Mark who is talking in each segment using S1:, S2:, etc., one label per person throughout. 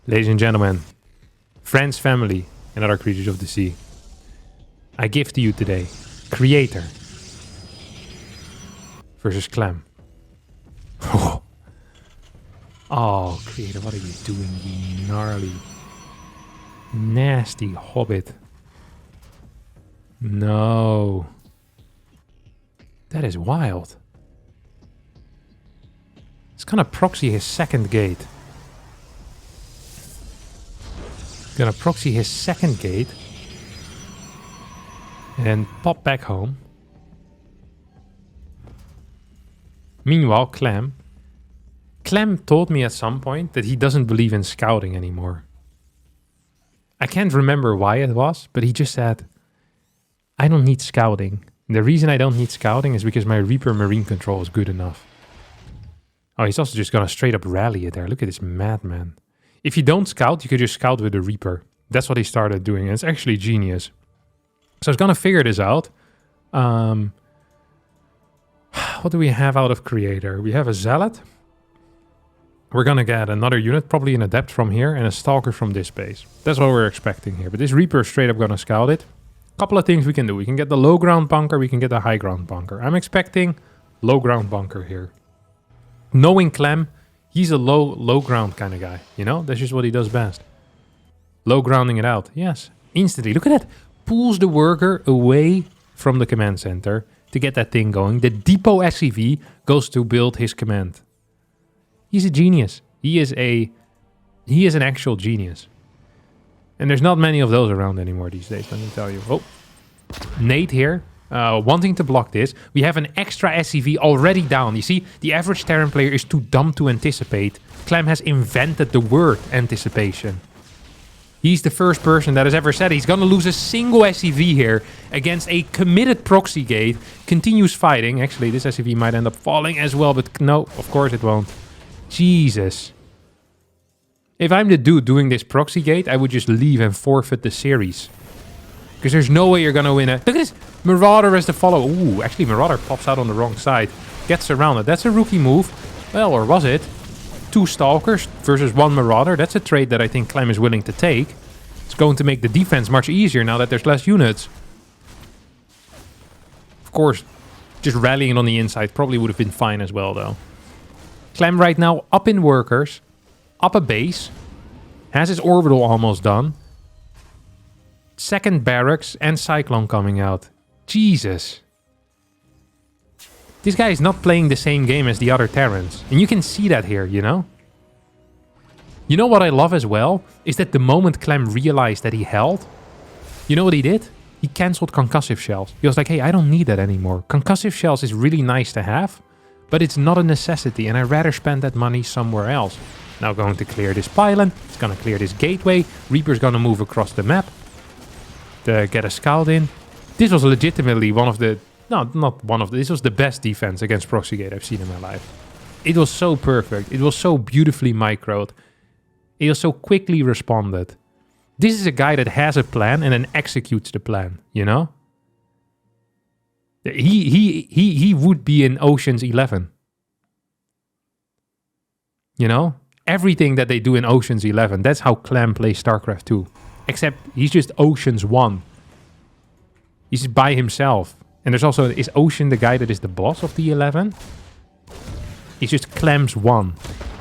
S1: Ladies and gentlemen, friends, family, and other creatures of the sea, I give to you today Creator versus Clem. Oh, Creator, what are you doing, you gnarly, nasty hobbit? No. That is wild. It's gonna proxy his second gate. Gonna proxy his second gate. And pop back home. Meanwhile, Clem told me at some point that he doesn't believe in scouting anymore. I can't remember why it was, but he just said, I don't need scouting. The reason I don't need scouting is because my Reaper marine control is good enough. Oh, he's also just gonna straight up rally it there. Look at this madman. If you don't scout, you could just scout with the Reaper. That's what he started doing, and it's actually genius. So I was gonna figure this out. What do we have out of Creator? We have a Zealot. We're gonna get another unit, probably an Adept from here, and a Stalker from this base. That's what we're expecting here. But this Reaper is straight up gonna scout it. Couple of things we can do. We can get the low ground bunker, we can get the high ground bunker. I'm expecting low ground bunker here. Knowing Clem, he's a low ground kind of guy. You know, that's just what he does best. Low grounding it out. Yes, instantly. Look at that. Pulls the worker away from the command center to get that thing going. The depot SCV goes to build his command. He's a genius. He is an actual genius. And there's not many of those around anymore these days, let me tell you. Oh, Nate here, wanting to block this. We have an extra SCV already down. You see, the average Terran player is too dumb to anticipate. Clem has invented the word anticipation. He's the first person that has ever said he's going to lose a single SCV here against a committed proxy gate. Continues fighting. Actually, this SCV might end up falling as well, but no, of course it won't. Jesus. If I'm the dude doing this proxy gate, I would just leave and forfeit the series. Because there's no way you're going to win it. Look at this. Marauder as the follow. Ooh, actually Marauder pops out on the wrong side. Gets around it. That's a rookie move. Well, or was it? 2 Stalkers versus 1 Marauder. That's a trade that I think Clem is willing to take. It's going to make the defense much easier now that there's less units. Of course, just rallying on the inside probably would have been fine as well, though. Clem right now up in workers. Up a base. Has his orbital almost done. Second barracks and Cyclone coming out. Jesus. This guy is not playing the same game as the other Terrans. And you can see that here, you know? You know what I love as well? Is that the moment Clem realized that he held, you know what he did? He cancelled concussive shells. He was like, hey, I don't need that anymore. Concussive shells is really nice to have, but it's not a necessity, and I'd rather spend that money somewhere else. Now going to clear this pylon. It's going to clear this gateway. Reaper's going to move across the map to get a scout in. This was legitimately one of the... No, not one of the... This was the best defense against proxy gate I've seen in my life. It was so perfect. It was so beautifully microed. It was so quickly responded. This is a guy that has a plan and then executes the plan, you know? He would be in Ocean's 11. You know? Everything that they do in Ocean's 11, that's how Clem plays StarCraft 2. Except he's just Ocean's 1. He's just by himself. And there's also, is Ocean the guy that is the boss of the 11? He's just Clem's 1.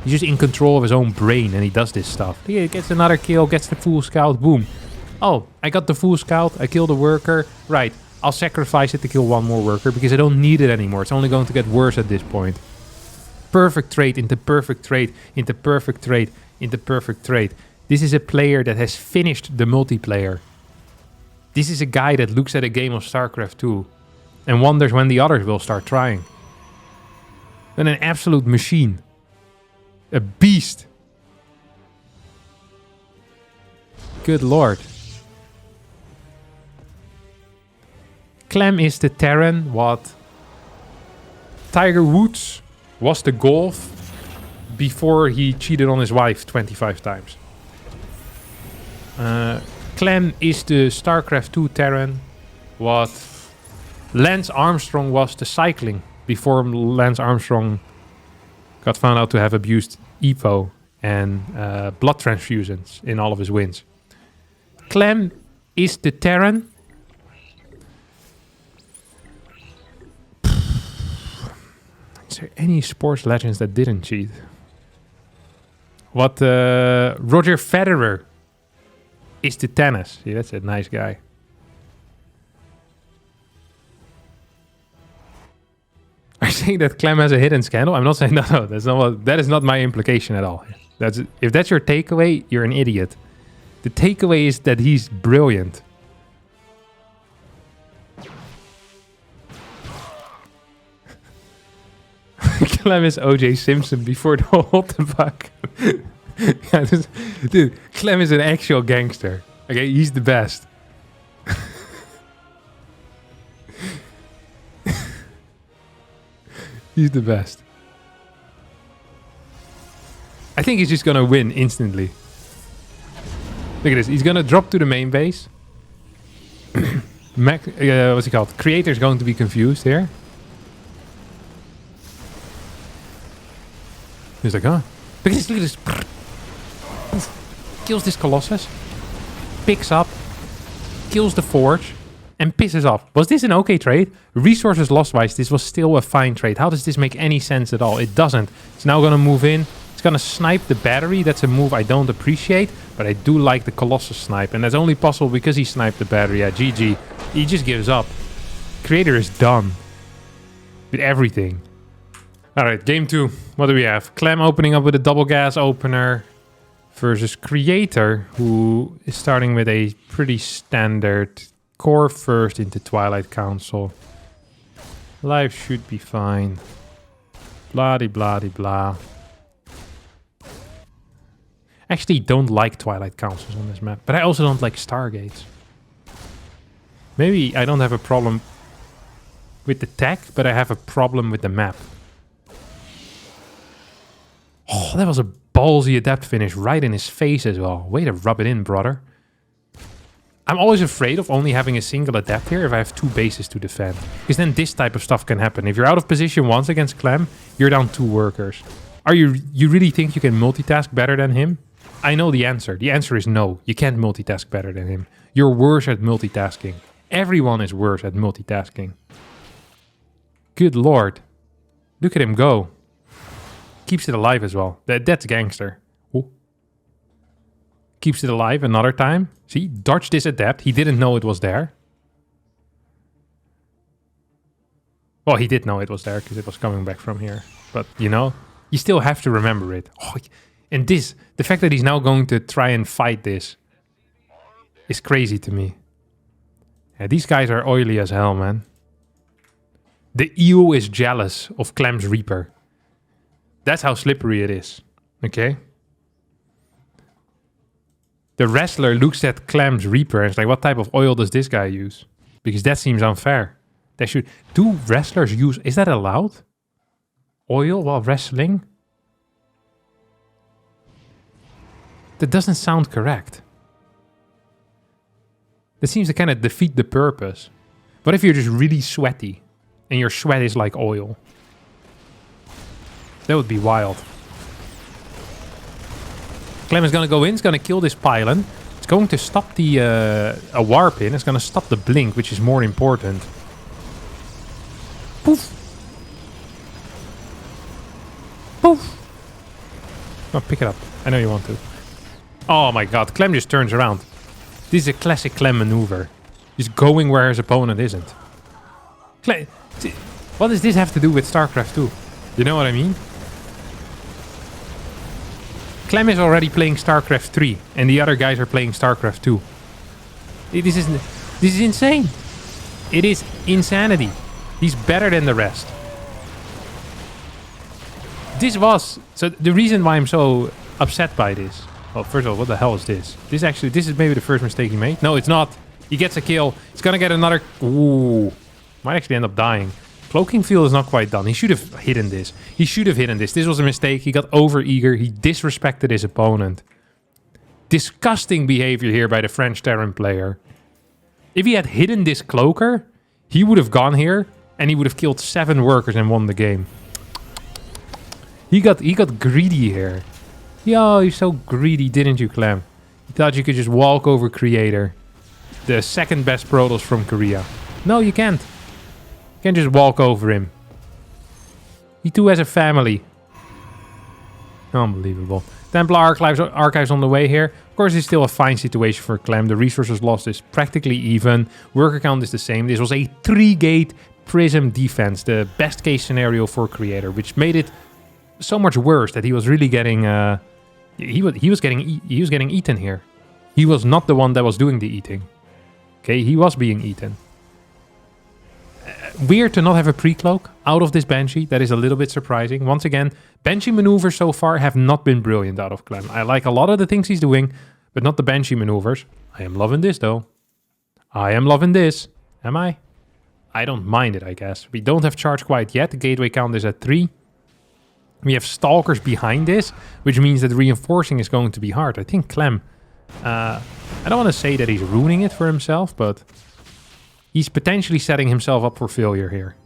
S1: He's just in control of his own brain and he does this stuff. He gets another kill, gets the full scout, boom. Oh, I got the full scout, I killed a worker. Right, I'll sacrifice it to kill one more worker because I don't need it anymore. It's only going to get worse at this point. Perfect trade into perfect trade, into perfect trade, into perfect trade. This is a player that has finished the multiplayer. This is a guy that looks at a game of StarCraft 2 and wonders when the others will start trying. And an absolute machine. A beast. Good lord. Clem is the Terran what Tiger Woods was the golf before he cheated on his wife 25 times. Clem is the StarCraft 2 Terran what Lance Armstrong was the cycling before Lance Armstrong got found out to have abused EPO and blood transfusions in all of his wins. Clem is the Terran. Is there any sports legends that didn't cheat? What Roger Federer is the tennis. Yeah, that's a nice guy. Are you saying that Clem has a hidden scandal? I'm not saying no. That is not my implication at all. If that's your takeaway, you're an idiot. The takeaway is that he's brilliant. Clem is O.J. Simpson before the whole fuck. Yeah, dude, Clem is an actual gangster. Okay, he's the best. He's the best. I think he's just gonna win instantly. Look at this. He's gonna drop to the main base. What's he called? Creator's going to be confused here. He's like, huh? Look at this. Kills this Colossus. Picks up. Kills the Forge. And pisses off. Was this an okay trade? Resources loss-wise, this was still a fine trade. How does this make any sense at all? It doesn't. It's now going to move in. It's going to snipe the battery. That's a move I don't appreciate. But I do like the Colossus snipe. And that's only possible because he sniped the battery. Yeah, GG. He just gives up. Creator is done. With everything. Alright, game 2. What do we have? Clem opening up with a double gas opener. Versus Creator, who is starting with a pretty standard core first into Twilight Council. Life should be fine. Blah-de-blah-de-blah. Actually, don't like Twilight Councils on this map. But I also don't like Stargates. Maybe I don't have a problem with the tech, but I have a problem with the map. Oh, that was a ballsy adept finish right in his face as well. Way to rub it in, brother. I'm always afraid of only having a single adept here if I have 2 bases to defend. Because then this type of stuff can happen. If you're out of position once against Clem, you're down 2 workers. You really think you can multitask better than him? I know the answer. The answer is no. You can't multitask better than him. You're worse at multitasking. Everyone is worse at multitasking. Good lord. Look at him go. Keeps it alive as well. That's gangster. Ooh. Keeps it alive another time. See, dodged this adept. He didn't know it was there. Well, he did know it was there because it was coming back from here. But, you know, you still have to remember it. Oh, and this, the fact that he's now going to try and fight this is crazy to me. Yeah, these guys are oily as hell, man. The eel is jealous of Clem's Reaper. That's how slippery it is. Okay? The wrestler looks at Clem's Reaper and is like, what type of oil does this guy use? Because that seems unfair. They should... Do wrestlers use... Is that allowed? Oil while wrestling? That doesn't sound correct. That seems to kind of defeat the purpose. What if you're just really sweaty and your sweat is like oil? That would be wild. Clem is going to go in. It's going to kill this pylon. It's going to stop the a warp in. It's going to stop the blink, which is more important. Poof. Poof. Oh, pick it up. I know you want to. Oh my god. Clem just turns around. This is a classic Clem maneuver. Just going where his opponent isn't. Clem, what does this have to do with StarCraft 2? You know what I mean? Clem is already playing StarCraft 3 and the other guys are playing StarCraft 2. This is insane. It is insanity. He's better than the rest. This was... So the reason why I'm so upset by this... Well, first of all, what the hell is this? This is maybe the first mistake he made. No, it's not. He gets a kill. He's gonna get another... Ooh. Might actually end up dying. Cloaking field is not quite done. He should have hidden this. He should have hidden this. This was a mistake. He got over-eager. He disrespected his opponent. Disgusting behavior here by the French Terran player. If he had hidden this cloaker, he would have gone here and he would have killed 7 workers and won the game. He got greedy here. Yo, you're so greedy, didn't you, Clem? You thought you could just walk over Creator. The second best Protoss from Korea. No, you can't. You can't just walk over him. He too has a family. Unbelievable. Templar archives on the way here. Of course, it's still a fine situation for Clem. The resources lost is practically even. Worker count is the same. This was a 3-gate Prism defense. The best case scenario for Creator. Which made it so much worse that he was really getting... he was getting eaten here. He was not the one that was doing the eating. Okay, he was being eaten. Weird to not have a pre-cloak out of this Banshee. That is a little bit surprising. Once again, Banshee maneuvers so far have not been brilliant out of Clem. I like a lot of the things he's doing, but not the Banshee maneuvers. I am loving this, though. I am loving this. Am I? I don't mind it, I guess. We don't have charge quite yet. The gateway count is at 3. We have Stalkers behind this, which means that reinforcing is going to be hard. I think Clem... I don't want to say that he's ruining it for himself, but... he's potentially setting himself up for failure here.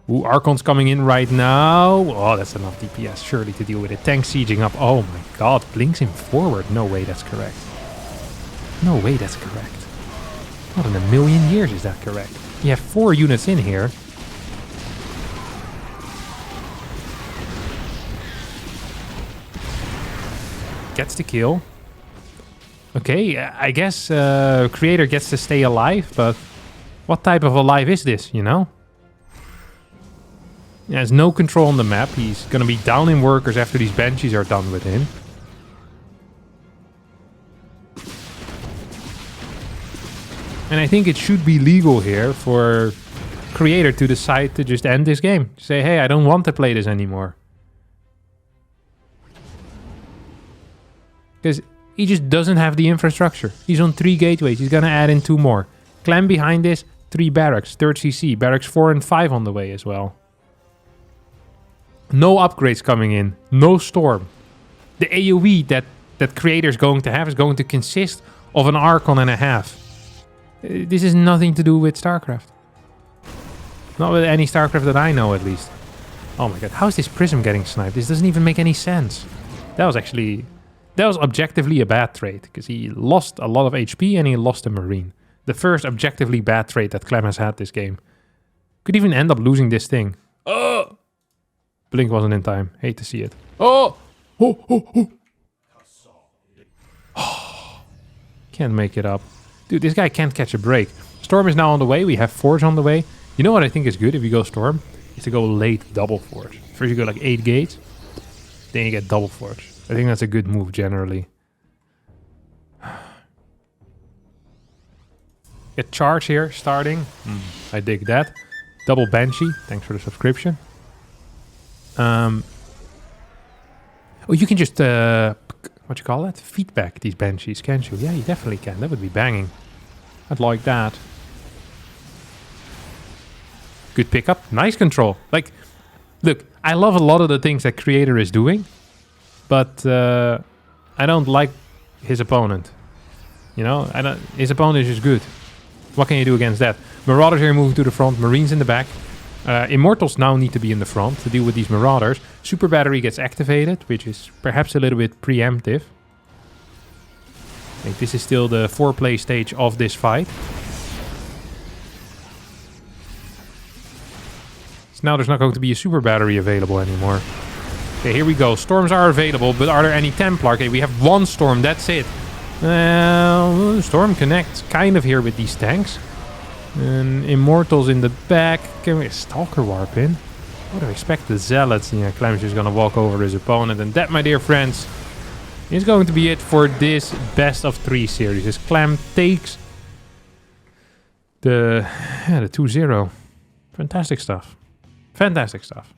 S1: Ooh, Archon's coming in right now. Oh, that's enough DPS, surely, to deal with it. Tank sieging up. Oh my god, blinks him forward. No way that's correct. No way that's correct. Not in a million years is that correct. You have 4 units in here. Gets the kill. Okay, I guess Creator gets to stay alive, but what type of alive is this, you know? He has no control on the map. He's gonna be down in workers after these Banshees are done with him. And I think it should be legal here for Creator to decide to just end this game. Say, hey, I don't want to play this anymore. Because he just doesn't have the infrastructure. He's on 3 gateways. He's gonna add in 2 more. Clem behind this, 3 barracks, 3rd CC. Barracks 4 and 5 on the way as well. No upgrades coming in. No storm. The AoE that Creator's going to have is going to consist of an Archon and a half. This is nothing to do with StarCraft. Not with any StarCraft that I know, at least. Oh my god, how is this Prism getting sniped? This doesn't even make any sense. That was objectively a bad trade, because he lost a lot of HP and he lost a Marine. The first objectively bad trade that Clem has had this game. Could even end up losing this thing. Oh! Blink wasn't in time. Hate to see it. Oh! Oh! Can't make it up. Dude, this guy can't catch a break. Storm is now on the way. We have Forge on the way. You know what I think is good if you go Storm? Is to go late double Forge. First you go like 8 gates. Then you get double Forge. I think that's a good move generally. Get charge here, starting. I dig that. Double Banshee. Thanks for the subscription. Oh, you can just, what you call that? Feedback these Banshees, can't you? Yeah, you definitely can. That would be banging. I'd like that. Good pickup. Nice control. Like, look, I love a lot of the things that Creator is doing. But I don't like his opponent. You know, his opponent is just good. What can you do against that? Marauders here moving to the front. Marines in the back. Immortals now need to be in the front to deal with these Marauders. Super Battery gets activated, which is perhaps a little bit preemptive. I think this is still the foreplay stage of this fight. So now there's not going to be a Super Battery available anymore. Okay, here we go. Storms are available, but are there any Templar? Okay, we have 1 Storm, that's it. Storm connects kind of here with these tanks. And Immortals in the back. Can we Stalker warp in? I would have expected the Zealots. Yeah, Clem's just gonna walk over his opponent. And that, my dear friends, is going to be it for this best of 3 series. As Clem takes the 2-0. Fantastic stuff. Fantastic stuff.